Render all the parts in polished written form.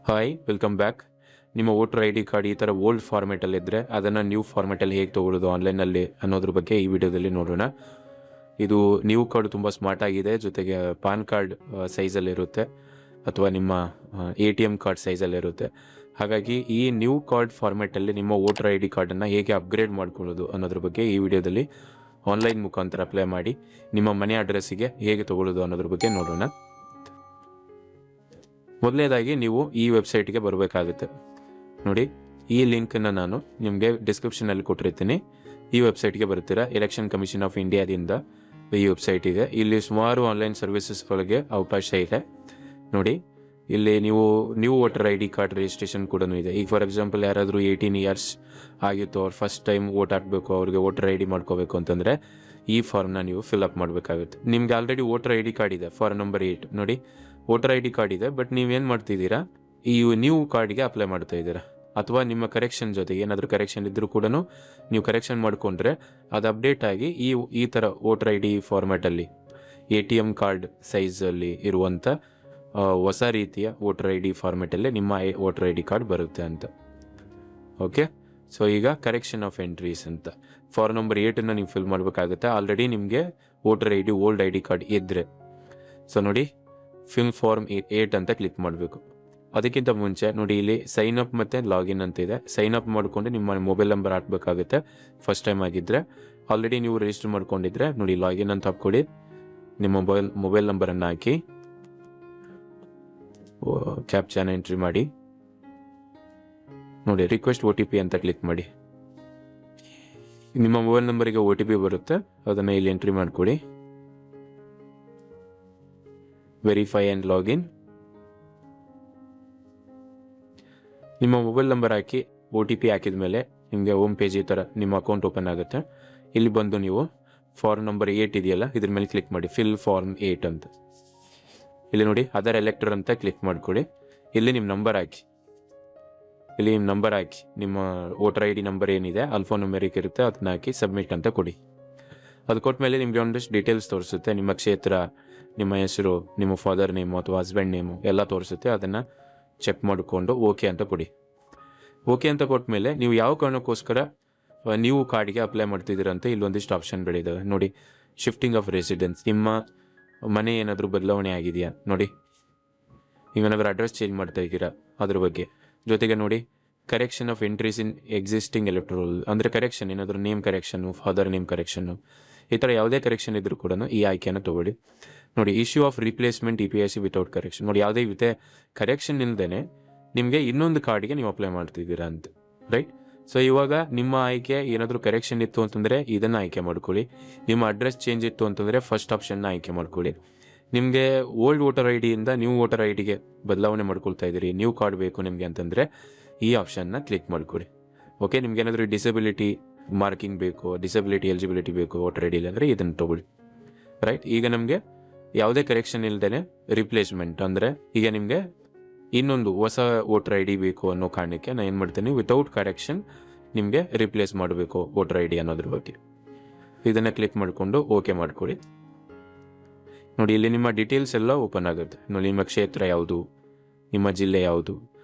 Hi, welcome back. ನಿಮ್ಮ voter I D card ಈ ಥರ ಓಲ್ಡ್ ಫಾರ್ಮೇಟಲ್ಲಿ ಇದ್ದರೆ ಅದನ್ನು ನ್ಯೂ ಫಾರ್ಮೇಟಲ್ಲಿ ಹೇಗೆ ತೊಗೊಳ್ಳೋದು ಆನ್ಲೈನಲ್ಲಿ ಅನ್ನೋದ್ರ ಬಗ್ಗೆ ಈ ವಿಡಿಯೋದಲ್ಲಿ ನೋಡೋಣ. ಇದು ನ್ಯೂ ಕಾರ್ಡ್ ತುಂಬ ಸ್ಮಾರ್ಟ್ ಆಗಿದೆ, ಜೊತೆಗೆ ಪಾನ್ ಕಾರ್ಡ್ ಸೈಜಲ್ಲಿರುತ್ತೆ ಅಥವಾ ನಿಮ್ಮ ATM ಕಾರ್ಡ್ ಸೈಜಲ್ಲಿರುತ್ತೆ. ಹಾಗಾಗಿ ಈ ನ್ಯೂ ಕಾರ್ಡ್ ಫಾರ್ಮೇಟಲ್ಲಿ ನಿಮ್ಮ ವೋಟರ್ ಐ ಡಿ ಕಾರ್ಡನ್ನು ಹೇಗೆ ಅಪ್ಗ್ರೇಡ್ ಮಾಡ್ಕೊಳ್ಳೋದು ಅನ್ನೋದ್ರ ಬಗ್ಗೆ ಈ ವಿಡಿಯೋದಲ್ಲಿ ಆನ್ಲೈನ್ ಮುಖಾಂತರ ಅಪ್ಲೈ ಮಾಡಿ ನಿಮ್ಮ ಮನೆ ಅಡ್ರೆಸ್ಸಿಗೆ ಹೇಗೆ ತೊಗೊಳ್ಳೋದು ಅನ್ನೋದ್ರ ಬಗ್ಗೆ ನೋಡೋಣ. ಮೊದಲನೇದಾಗಿ ನೀವು ಈ ವೆಬ್ಸೈಟ್ಗೆ ಬರಬೇಕಾಗುತ್ತೆ. ನೋಡಿ, ಈ ಲಿಂಕನ್ನು ನಾನು ನಿಮಗೆ ಡಿಸ್ಕ್ರಿಪ್ಷನಲ್ಲಿ ಕೊಟ್ಟಿರ್ತೀನಿ. ಈ ವೆಬ್ಸೈಟ್ಗೆ ಬರ್ತೀರಾ. ಎಲೆಕ್ಷನ್ ಕಮಿಷನ್ ಆಫ್ ಇಂಡಿಯಾದಿಂದ ಈ ವೆಬ್ಸೈಟ್ ಇದೆ. ಇಲ್ಲಿ ಸುಮಾರು ಆನ್ಲೈನ್ ಸರ್ವಿಸಸ್ಗಳಿಗೆ ಅವಕಾಶ ಇದೆ. ನೋಡಿ, ಇಲ್ಲಿ ನೀವು new voter I D card registration ಕೂಡ ಇದೆ. ಈಗ ಫಾರ್ ಎಕ್ಸಾಂಪಲ್ ಯಾರಾದರೂ 18 ಇಯರ್ಸ್ ಆಗಿತ್ತು, ಅವ್ರು ಫಸ್ಟ್ ಟೈಮ್ ವೋಟ್ ಹಾಕಬೇಕು, ಅವ್ರಿಗೆ ವೋಟರ್ ಐ ಡಿ ಮಾಡ್ಕೋಬೇಕು ಅಂತಂದರೆ ಈ ಫಾರ್ಮ್ನ ನೀವು ಫಿಲ್ಅಪ್ ಮಾಡಬೇಕಾಗುತ್ತೆ. ನಿಮ್ಗೆ already voter I D card ಇದೆ, ಫಾರ್ಮ್ ನಂಬರ್ 8. ನೋಡಿ, ವೋಟರ್ ಐ ಡಿ ಕಾರ್ಡ್ ಇದೆ, ಬಟ್ ನೀವೇನು ಮಾಡ್ತಿದ್ದೀರಾ, ಈ ನ್ಯೂ ಕಾರ್ಡ್ಗೆ ಅಪ್ಲೈ ಮಾಡ್ತಾ ಇದ್ದೀರಾ. ಅಥವಾ ನಿಮ್ಮ ಕರೆಕ್ಷನ್ ಜೊತೆಗೆ ಏನಾದರೂ ಕರೆಕ್ಷನ್ ಇದ್ದರೂ ಕೂಡ ನೀವು ಕರೆಕ್ಷನ್ ಮಾಡಿಕೊಂಡ್ರೆ ಅದು ಅಪ್ಡೇಟ್ ಆಗಿ ಈ ಥರ ವೋಟರ್ ಐ ಡಿ ಫಾರ್ಮ್ಯಾಟಲ್ಲಿ ATM ಕಾರ್ಡ್ ಸೈಜಲ್ಲಿ ಇರುವಂಥ ಹೊಸ ರೀತಿಯ ವೋಟರ್ ಐ ಡಿ ಫಾರ್ಮ್ಯಾಟಲ್ಲೇ ನಿಮ್ಮ ವೋಟರ್ ಐ ಡಿ ಕಾರ್ಡ್ ಬರುತ್ತೆ ಅಂತ. ಓಕೆ, ಸೊ ಈಗ ಕರೆಕ್ಷನ್ ಆಫ್ ಎಂಟ್ರೀಸ್ ಅಂತ ಫಾರ್ಮ್ ನಂಬರ್ 8 ನೀವು ಫಿಲ್ ಮಾಡಬೇಕಾಗುತ್ತೆ. ಆಲ್ರೆಡಿ ನಿಮಗೆ voter I D old I D card ಇದ್ದರೆ. ಸೊ ನೋಡಿ, ಫಿಲ್ ಫಾರ್ಮ್ 8 ಅಂತ ಕ್ಲಿಕ್ ಮಾಡಬೇಕು. ಅದಕ್ಕಿಂತ ಮುಂಚೆ ನೋಡಿ, ಇಲ್ಲಿ ಸೈನ್ ಅಪ್ ಮತ್ತು ಲಾಗಿನ್ ಅಂತ ಇದೆ. ಸೈನ್ ಅಪ್ ಮಾಡಿಕೊಂಡು ನಿಮ್ಮ ಮೊಬೈಲ್ ನಂಬರ್ ಹಾಕಬೇಕಾಗುತ್ತೆ. ಫಸ್ಟ್ ಟೈಮ್ ಆಗಿದ್ದರೆ, ಆಲ್ರೆಡಿ ನೀವು ರಿಜಿಸ್ಟರ್ ಮಾಡ್ಕೊಂಡಿದ್ರೆ ನೋಡಿ, ಲಾಗಿನ್ ಅಂತ ಹಾಕ್ಕೊಡಿ. ನಿಮ್ಮ ಮೊಬೈಲ್ ನಂಬರನ್ನು ಹಾಕಿ ಕ್ಯಾಪ್ಚಾನ ಎಂಟ್ರಿ ಮಾಡಿ. ನೋಡಿ, ರಿಕ್ವೆಸ್ಟ್ OTP ಅಂತ ಕ್ಲಿಕ್ ಮಾಡಿ. ನಿಮ್ಮ ಮೊಬೈಲ್ ನಂಬರಿಗೆ OTP ಬರುತ್ತೆ, ಅದನ್ನು ಇಲ್ಲಿ ಎಂಟ್ರಿ ಮಾಡಿಕೊಡಿ. Verify and login. ನಿಮ್ಮ ಮೊಬೈಲ್ ನಂಬರ್ ಹಾಕಿ OTP ಹಾಕಿದ ಮೇಲೆ ನಿಮಗೆ ಹೋಮ್ ಪೇಜ್ ಈ ಥರ ನಿಮ್ಮ ಅಕೌಂಟ್ ಓಪನ್ ಆಗುತ್ತೆ. ಇಲ್ಲಿ ಬಂದು ನೀವು ಫಾರ್ಮ್ ನಂಬರ್ 8 ಇದೆಯಲ್ಲ, ಇದ್ರ ಮೇಲೆ ಕ್ಲಿಕ್ ಮಾಡಿ. ಫಿಲ್ ಫಾರ್ಮ್ 8 ಅಂತ ಇಲ್ಲಿ ನೋಡಿ, ಅದರ್ ಎಲೆಕ್ಟರ್ ಅಂತ ಕ್ಲಿಕ್ ಮಾಡಿಕೊಡಿ. ಇಲ್ಲಿ ನಿಮ್ಮ ನಂಬರ್ ಹಾಕಿ. ನಿಮ್ಮ ವೋಟರ್ ಐ ಡಿ ನಂಬರ್ ಏನಿದೆ, ಅಲ್ಫಾನ್ಯೂಮೆರಿಕ್ ಇರುತ್ತೆ, ಅದನ್ನ ಹಾಕಿ ಸಬ್ಮಿಟ್ ಅಂತ ಕೊಡಿ. ಅದು ಕೊಟ್ಟ ಮೇಲೆ ನಿಮಗೆ ಒಂದಷ್ಟು ಡೀಟೇಲ್ಸ್ ತೋರಿಸುತ್ತೆ. ನಿಮ್ಮ ಕ್ಷೇತ್ರ, ನಿಮ್ಮ ಹೆಸರು, ನಿಮ್ಮ ಫಾದರ್ ನೇಮು ಅಥವಾ ಹಸ್ಬೆಂಡ್ ನೇಮು ಎಲ್ಲ ತೋರಿಸುತ್ತೆ. ಅದನ್ನು ಚೆಕ್ ಮಾಡಿಕೊಂಡು ಓಕೆ ಅಂತ ಕೊಡಿ. ಓಕೆ ಅಂತ ಕೊಟ್ಟ ಮೇಲೆ ನೀವು ಯಾವ ಕಾರಣಕ್ಕೋಸ್ಕರ ನೀವು ಕಾರ್ಡ್ಗೆ ಅಪ್ಲೈ ಮಾಡ್ತಿದ್ದೀರಂತ ಇಲ್ಲೊಂದಿಷ್ಟು ಆಪ್ಷನ್ಗಳಿದ್ದಾವೆ. ನೋಡಿ, ಶಿಫ್ಟಿಂಗ್ ಆಫ್ ರೆಸಿಡೆನ್ಸ್, ನಿಮ್ಮ ಮನೆ ಏನಾದರೂ ಬದಲಾವಣೆ ಆಗಿದೆಯಾ ನೋಡಿ, ನೀವೇನಾದರೂ ಅಡ್ರೆಸ್ ಚೇಂಜ್ ಮಾಡ್ತಾ ಇದ್ದೀರಾ ಅದ್ರ ಬಗ್ಗೆ. ಜೊತೆಗೆ ನೋಡಿ, correction of entries in existing electoral, ಅಂದರೆ ಕರೆಕ್ಷನ್ ಏನಾದರೂ name correction, father name correction, ಈ ಥರ ಯಾವುದೇ ಕರೆಕ್ಷನ್ ಇದ್ರೂ ಕೂಡ ಈ ಆಯ್ಕೆಯನ್ನು ತೊಗೊಳ್ಳಿ. ನೋಡಿ, issue of replacement EPIC without correction. ನೋಡಿ, ಯಾವುದೇ ಕರೆಕ್ಷನ್ ಇಲ್ಲದೇ ನಿಮಗೆ ಇನ್ನೊಂದು ಕಾರ್ಡ್ಗೆ ನೀವು ಅಪ್ಲೈ ಮಾಡ್ತಿದ್ದೀರಾ ಅಂತ, ರೈಟ್? ಸೊ ಇವಾಗ ನಿಮ್ಮ ಆಯ್ಕೆ ಏನಾದರೂ ಕರೆಕ್ಷನ್ ಇತ್ತು ಅಂತಂದರೆ ಇದನ್ನು ಆಯ್ಕೆ ಮಾಡ್ಕೊಳ್ಳಿ. ನಿಮ್ಮ ಅಡ್ರೆಸ್ ಚೇಂಜ್ ಇತ್ತು ಅಂತಂದರೆ ಫಸ್ಟ್ ಆಪ್ಷನ್ನ ಆಯ್ಕೆ ಮಾಡ್ಕೊಳ್ಳಿ. ನಿಮಗೆ ಓಲ್ಡ್ ವೋಟರ್ ಐ ಡಿಯಿಂದ ನ್ಯೂ ವೋಟರ್ ಐ ಡಿಗೆ ಬದಲಾವಣೆ ಮಾಡ್ಕೊಳ್ತಾ ಇದ್ದೀರಿ, ನ್ಯೂ ಕಾರ್ಡ್ ಬೇಕು ನಿಮಗೆ ಅಂತಂದರೆ ಈ ಆಪ್ಷನ್ನ ಕ್ಲಿಕ್ ಮಾಡ್ಕೊಳ್ಳಿ. ಓಕೆ, ನಿಮ್ಗೆ ಏನಾದರೂ ಡಿಸಬಿಲಿಟಿ ಮಾರ್ಕಿಂಗ್ ಬೇಕು, ಡಿಸಬಿಲಿಟಿ ಎಲಿಜಿಬಿಲಿಟಿ ಬೇಕು ವೋಟರ್ ಐ ಡಿಲಿ ಅಂದರೆ ಇದನ್ನು ತೊಗೊಳ್ಳಿ, ರೈಟ್? ಈಗ ನಮಗೆ ಯಾವುದೇ ಕರೆಕ್ಷನ್ ಇಲ್ಲದೇ ರಿಪ್ಲೇಸ್ಮೆಂಟ್ ಅಂದರೆ ಈಗ ನಿಮಗೆ ಇನ್ನೊಂದು ಹೊಸ ವೋಟರ್ ಐ ಡಿ ಬೇಕು ಅನ್ನೋ ಕಾರಣಕ್ಕೆ ನಾನು ಏನು ಮಾಡ್ತೀನಿ, ವಿತೌಟ್ ಕರೆಕ್ಷನ್ ನಿಮಗೆ ರಿಪ್ಲೇಸ್ ಮಾಡಬೇಕು ವೋಟರ್ ಐ ಡಿ ಅನ್ನೋದ್ರ ಬಗ್ಗೆ. ಇದನ್ನು ಕ್ಲಿಕ್ ಮಾಡಿಕೊಂಡು ಓಕೆ ಮಾಡ್ಕೊಳ್ಳಿ. ನೋಡಿ, ಇಲ್ಲಿ ನಿಮ್ಮ ಡೀಟೇಲ್ಸ್ ಎಲ್ಲ ಓಪನ್ ಆಗುತ್ತೆ. ನೋಡಿ, ನಿಮ್ಮ ಕ್ಷೇತ್ರ ಯಾವುದು, ನಿಮ್ಮ ಜಿಲ್ಲೆ ಯಾವುದು,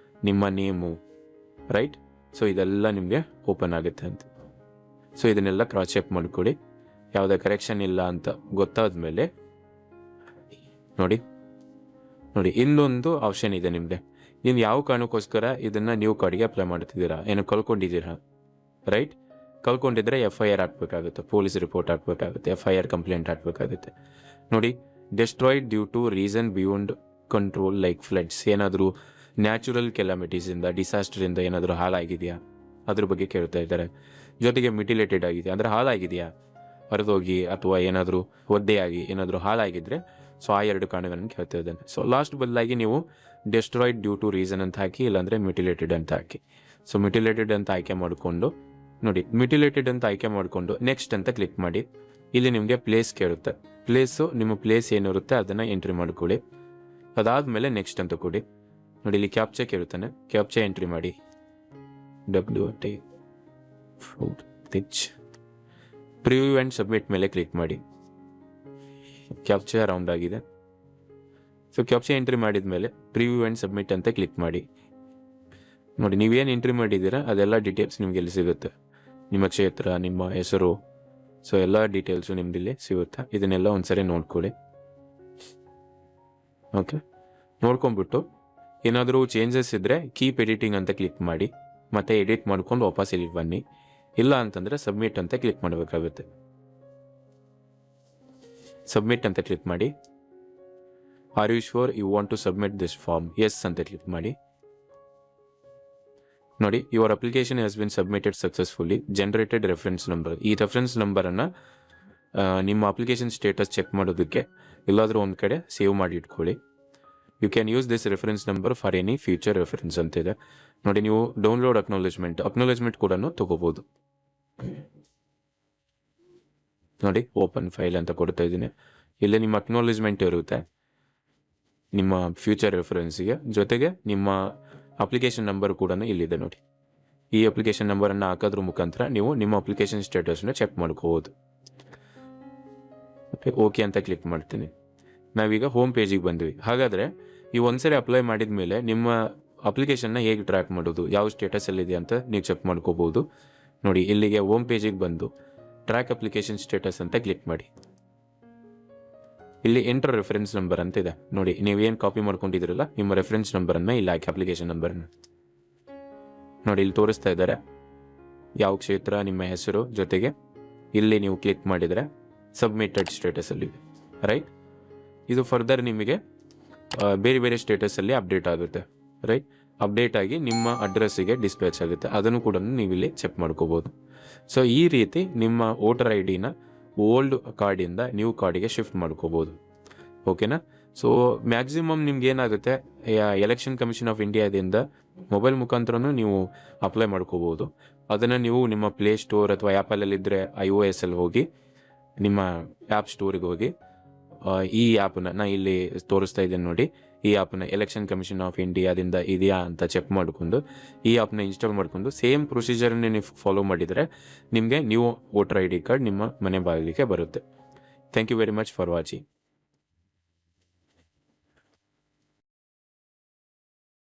ನಿಮ್ಮ ನೇಮು, ರೈಟ್? ಸೊ ಇದೆಲ್ಲ ನಿಮಗೆ ಓಪನ್ ಆಗುತ್ತೆ ಅಂತ. ಸೊ ಇದನ್ನೆಲ್ಲ ಕ್ರಾಸ್ ಚೆಕ್ ಮಾಡ್ಕೊಳ್ಳಿ. ಯಾವುದೇ ಕರೆಕ್ಷನ್ ಇಲ್ಲ ಅಂತ ಗೊತ್ತಾದ ಮೇಲೆ ನೋಡಿ ಇನ್ನೊಂದು ಆಪ್ಷನ್ ಇದೆ ನಿಮಗೆ. ನೀವು ಯಾವ ಕಾರಣಕ್ಕೋಸ್ಕರ ಇದನ್ನು ನ್ಯೂ ಕಾರ್ಡ್ಗೆ ಅಪ್ಲೈ ಮಾಡ್ತಿದ್ದೀರಾ, ಏನು ಕಳ್ಕೊಂಡಿದ್ದೀರಾ, ರೈಟ್? ಕಳ್ಕೊಂಡಿದ್ರೆ FIR ಹಾಕಬೇಕಾಗುತ್ತೆ, ಪೊಲೀಸ್ ರಿಪೋರ್ಟ್ ಹಾಕಬೇಕಾಗುತ್ತೆ, FIR ಕಂಪ್ಲೇಂಟ್ ಹಾಕಬೇಕಾಗುತ್ತೆ. ನೋಡಿ, destroyed due to reason beyond control like floods, ಏನಾದರೂ ನ್ಯಾಚುರಲ್ ಕೆಲಾಮಿಟೀಸಿಂದ, ಡಿಸಾಸ್ಟರಿಂದ ಏನಾದರೂ ಹಾಳಾಗಿದೆಯಾ ಅದ್ರ ಬಗ್ಗೆ ಕೇಳ್ತಾ ಇದ್ದಾರೆ. ಜೊತೆಗೆ ಮಿಟಿಲೇಟೆಡ್ ಆಗಿದೆ ಅಂದರೆ ಹಾಳಾಗಿದೆಯಾ, ಹರಿದೋಗಿ ಅಥವಾ ಏನಾದರೂ ಒದ್ದೆಯಾಗಿ ಏನಾದರೂ ಹಾಳಾಗಿದ್ದರೆ ಸೊ ಆ 2 ಕಾರಣಗಳನ್ನು ಕೇಳ್ತಾ ಇದ್ದಾನೆ. ಸೊ ಲಾಸ್ಟ್ ಬದಲಾಗಿ ನೀವು ಡೆಸ್ಟ್ರಾಯ್ಡ್ ಡ್ಯೂ ಟು ರೀಸನ್ ಅಂತ ಹಾಕಿ, ಇಲ್ಲಾಂದರೆ ಮಿಟಿಲೇಟೆಡ್ ಅಂತ ಹಾಕಿ. ಸೊ ಮಿಟಿಲೇಟೆಡ್ ಅಂತ ಆಯ್ಕೆ ಮಾಡಿಕೊಂಡು ನೋಡಿ, ಮಿಟಿಲೇಟೆಡ್ ಅಂತ ಆಯ್ಕೆ ಮಾಡಿಕೊಂಡು ನೆಕ್ಸ್ಟ್ ಅಂತ ಕ್ಲಿಕ್ ಮಾಡಿ. ಇಲ್ಲಿ ನಿಮಗೆ ಪ್ಲೇಸ್ ಕೇಳುತ್ತೆ. ನಿಮ್ಮ ಪ್ಲೇಸ್ ಏನಿರುತ್ತೆ ಅದನ್ನು ಎಂಟ್ರಿ ಮಾಡ್ಕೊಳ್ಳಿ. ಅದಾದಮೇಲೆ ನೆಕ್ಸ್ಟ್ ಅಂತ ಕೊಡಿ. ನೋಡಿ, ಇಲ್ಲಿ ಕ್ಯಾಪ್ಚಾ ಕೇಳುತ್ತಾನೆ, ಕ್ಯಾಪ್ಚಾ ಎಂಟ್ರಿ ಮಾಡಿ. WT ಪ್ರಿವ್ಯೂ ಆ್ಯಂಡ್ ಸಬ್ಮಿಟ್ ಮೇಲೆ ಕ್ಲಿಕ್ ಮಾಡಿ. ಕ್ಯಾಪ್ಚಾ ರೌಂಡ್ ಆಗಿದೆ. ಸೊ ಕ್ಯಾಪ್ಚಾ ಎಂಟ್ರಿ ಮಾಡಿದ ಮೇಲೆ ಪ್ರಿವ್ಯೂ ಆ್ಯಂಡ್ ಸಬ್ಮಿಟ್ ಅಂತ ಕ್ಲಿಕ್ ಮಾಡಿ. ನೋಡಿ ನೀವೇನು ಎಂಟ್ರಿ ಮಾಡಿದ್ದೀರಾ ಅದೆಲ್ಲ ಡೀಟೇಲ್ಸ್ ನಿಮ್ಗೆ ಇಲ್ಲಿ ಸಿಗುತ್ತೆ. ನಿಮ್ಮ ಕ್ಷೇತ್ರ, ನಿಮ್ಮ ಹೆಸರು, ಸೊ ಎಲ್ಲ ಡೀಟೇಲ್ಸು ನಿಮ್ದಿಲ್ಲಿ ಸಿಗುತ್ತೆ. ಇದನ್ನೆಲ್ಲ ಒಂದ್ಸರಿ ನೋಡ್ಕೊಳ್ಳಿ. ಓಕೆ, ನೋಡ್ಕೊಂಡ್ಬಿಟ್ಟು ಏನಾದರೂ ಚೇಂಜಸ್ ಇದ್ದರೆ ಕೀಪ್ ಎಡಿಟಿಂಗ್ ಅಂತ ಕ್ಲಿಕ್ ಮಾಡಿ, ಮತ್ತೆ ಎಡಿಟ್ ಮಾಡ್ಕೊಂಡು ವಾಪಸ್ ಇಲ್ಲಿ ಬನ್ನಿ. ಇಲ್ಲ ಅಂತಂದರೆ ಸಬ್ಮಿಟ್ ಅಂತ ಕ್ಲಿಕ್ ಮಾಡಬೇಕಾಗುತ್ತೆ. ಸಬ್ಮಿಟ್ ಅಂತ ಕ್ಲಿಕ್ ಮಾಡಿ. Are you sure you want to submit this form? Yes ಅಂತ ಕ್ಲಿಕ್ ಮಾಡಿ. ನೋಡಿ, your application has been submitted successfully, generated reference number. ಈ ರೆಫರೆನ್ಸ್ ನಂಬರನ್ನು ನಿಮ್ಮ ಅಪ್ಲಿಕೇಶನ್ ಸ್ಟೇಟಸ್ ಚೆಕ್ ಮಾಡೋದಕ್ಕೆ ಎಲ್ಲಾದರೂ ಒಂದು ಕಡೆ ಸೇವ್ ಮಾಡಿ ಇಟ್ಕೊಳ್ಳಿ. You can use this reference number for any future reference ಅಂತಿದೆ. ನೋಡಿ, ನೀವು ಡೌನ್ಲೋಡ್ ಅಕ್ನಾಲೇಜ್ಮೆಂಟ್ ಕೂಡ ತಗೋಬೋದು. ನೋಡಿ, ಓಪನ್ ಫೈಲ್ ಅಂತ ಕೊಡ್ತಾ ಇದ್ದೀನಿ. ಇಲ್ಲೇ ನಿಮ್ಮ ಅಕ್ನಾಲೇಜ್ಮೆಂಟ್ ಇರುತ್ತೆ ನಿಮ್ಮ ಫ್ಯೂಚರ್ ರೆಫರೆನ್ಸ್ಗೆ, ಜೊತೆಗೆ ನಿಮ್ಮ ಅಪ್ಲಿಕೇಶನ್ ನಂಬರ್ ಕೂಡ ಇಲ್ಲಿದೆ. ನೋಡಿ, ಈ ಅಪ್ಲಿಕೇಶನ್ ನಂಬರನ್ನು ಹಾಕೋದ್ರ ಮುಖಾಂತರ ನೀವು ನಿಮ್ಮ ಅಪ್ಲಿಕೇಶನ್ ಸ್ಟೇಟಸ್ನ ಚೆಕ್ ಮಾಡ್ಕೋಬೋದು. ಓಕೆ ಅಂತ ಕ್ಲಿಕ್ ಮಾಡ್ತೀನಿ. ನಾವೀಗ ಹೋಮ್ ಪೇಜಿಗೆ ಬಂದ್ವಿ. ಹಾಗಾದರೆ ನೀವು ಒಂದ್ಸರಿ ಅಪ್ಲೈ ಮಾಡಿದ ಮೇಲೆ ನಿಮ್ಮ ಅಪ್ಲಿಕೇಶನ್ನ ಹೇಗೆ ಟ್ರ್ಯಾಕ್ ಮಾಡೋದು, ಯಾವ ಸ್ಟೇಟಸಲ್ಲಿದೆ ಅಂತ ನೀವು ಚೆಕ್ ಮಾಡ್ಕೋಬೋದು. ನೋಡಿ, ಇಲ್ಲಿಗೆ ಹೋಮ್ ಪೇಜಿಗೆ ಬಂದು ಟ್ರ್ಯಾಕ್ ಅಪ್ಲಿಕೇಶನ್ ಸ್ಟೇಟಸ್ ಅಂತ ಕ್ಲಿಕ್ ಮಾಡಿ. ಇಲ್ಲಿ ಎಂಟರ್ ರೆಫರೆನ್ಸ್ ನಂಬರ್ ಅಂತ ಇದೆ. ನೋಡಿ, ನೀವೇನು ಕಾಪಿ ಮಾಡ್ಕೊಂಡಿದ್ದೀರಲ್ಲ ನಿಮ್ಮ ರೆಫರೆನ್ಸ್ ನಂಬರನ್ನು ಇಲ್ಲಿ ಹಾಕಿ, ಅಪ್ಲಿಕೇಶನ್ ನಂಬರನ್ನು. ನೋಡಿ, ಇಲ್ಲಿ ತೋರಿಸ್ತಾ ಇದ್ದಾರೆ ಯಾವ ಕ್ಷೇತ್ರ, ನಿಮ್ಮ ಹೆಸರು, ಜೊತೆಗೆ ಇಲ್ಲಿ ನೀವು ಕ್ಲಿಕ್ ಮಾಡಿದರೆ ಸಬ್ಮಿಟೆಡ್ ಸ್ಟೇಟಸಲ್ಲಿ, ರೈಟ್. ಇದು ಫರ್ದರ್ ನಿಮಗೆ ಬೇರೆ ಬೇರೆ ಸ್ಟೇಟಸಲ್ಲಿ ಅಪ್ಡೇಟ್ ಆಗುತ್ತೆ, ರೈಟ್. ಅಪ್ಡೇಟ್ ಆಗಿ ನಿಮ್ಮ ಅಡ್ರೆಸ್ಸಿಗೆ ಡಿಸ್ಪ್ಯಾಚ್ ಆಗುತ್ತೆ. ಅದನ್ನು ಕೂಡ ನೀವು ಇಲ್ಲಿ ಚೆಕ್ ಮಾಡ್ಕೋಬೋದು. ಸೊ ಈ ರೀತಿ ನಿಮ್ಮ ವೋಟರ್ ಐ ಡಿನ ಓಲ್ಡ್ ಕಾರ್ಡಿಂದ ನ್ಯೂ ಕಾರ್ಡಿಗೆ ಶಿಫ್ಟ್ ಮಾಡ್ಕೋಬೋದು. ಓಕೆನಾ? ಸೊ ಮ್ಯಾಕ್ಸಿಮಮ್ ನಿಮ್ಗೆ ಏನಾಗುತ್ತೆ, ಎಲೆಕ್ಷನ್ ಕಮಿಷನ್ ಆಫ್ ಇಂಡಿಯಾದಿಂದ ಮೊಬೈಲ್ ಮುಖಾಂತರನೂ ನೀವು ಅಪ್ಲೈ ಮಾಡ್ಕೋಬೋದು. ಅದನ್ನು ನೀವು ನಿಮ್ಮ ಪ್ಲೇ ಸ್ಟೋರ್ ಅಥವಾ ಆ್ಯಪಲ್ಲಿದ್ದರೆ iOS ಅಲ್ಲಿ ಹೋಗಿ ನಿಮ್ಮ ಆ್ಯಪ್ ಸ್ಟೋರಿಗೆ ಹೋಗಿ ಈ ಆ್ಯಪನ್ನ ನಾನು ಇಲ್ಲಿ ತೋರಿಸ್ತಾ ಇದ್ದೇನೆ ನೋಡಿ, ಈ ಆ್ಯಪನ್ನ ಎಲೆಕ್ಷನ್ ಕಮಿಷನ್ ಆಫ್ ಇಂಡಿಯಾದಿಂದ ಇದೆಯಾ ಅಂತ ಚೆಕ್ ಮಾಡಿಕೊಂಡು ಈ ಆ್ಯಪ್ನ ಇನ್ಸ್ಟಾಲ್ ಮಾಡಿಕೊಂಡು ಸೇಮ್ ಪ್ರೊಸೀಜರ್ನೇ ನೀವು ಫಾಲೋ ಮಾಡಿದರೆ ನಿಮಗೆ new voter I D card ನಿಮ್ಮ ಮನೆ ಬಾಗಿಲಿಗೆ ಬರುತ್ತೆ. Thank you very much for watching.